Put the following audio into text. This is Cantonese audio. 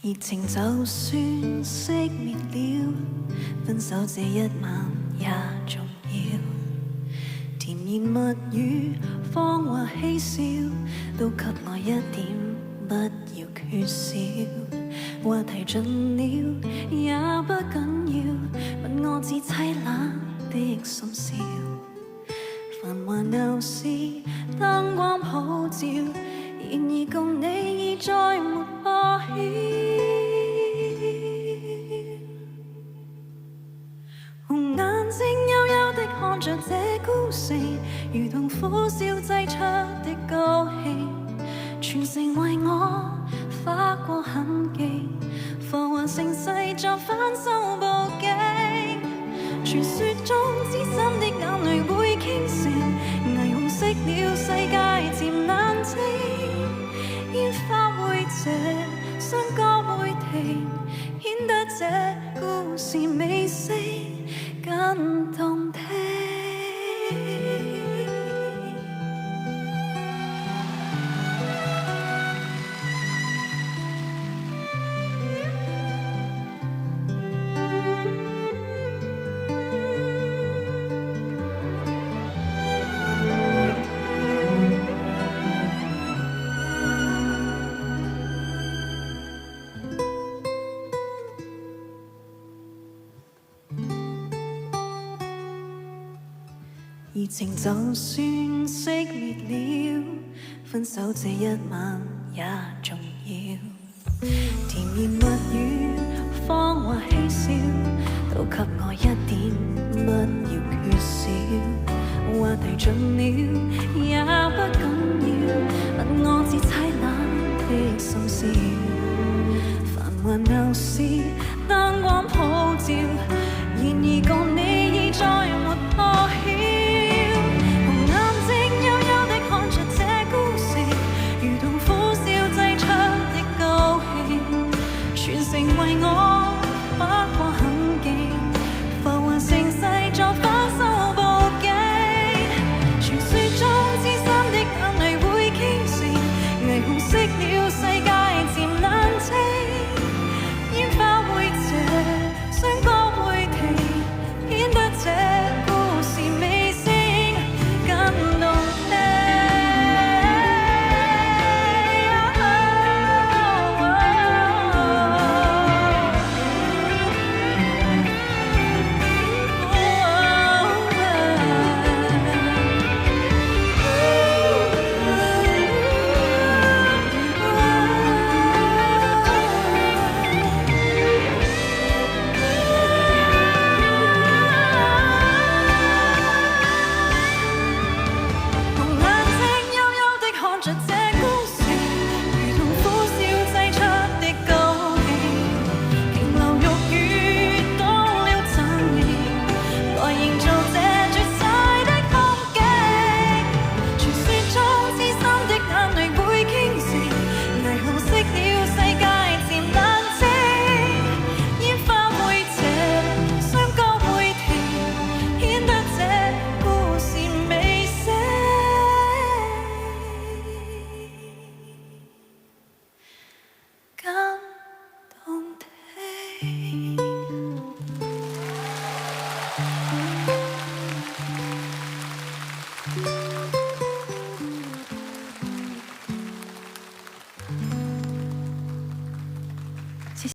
熱情就算熄滅了，分手這一晚也重要。甜言蜜語、謊話嬉笑，都給我一點，不要缺少。話題盡了也不緊要，問我至凄冷的心笑。繁華鬧市，燈光普照，然而共你已再沒破曉。紅眼睛幽幽的看着這故事，如同苦笑製出的高興，全城為我劃過痕跡，浮華盛世作反手報警。傳說中知心的眼淚會傾城，霓虹熄了世界漸冷靜，煙花會謝，笙歌會停，顯得這故事尾聲更動聽。熱情就算熄滅了，分手這一晚也重要。甜言蜜語、謊話嬉笑，都給我一點，不要缺少。話題盡了也不緊要，問我至凄冷的心笑。繁華鬧市，燈光普照，然而共你已再沒破曉。成為我劃過痕跡，浮華盛世作反手報警。傳說中知心的眼淚會傾城，霓虹熄了世界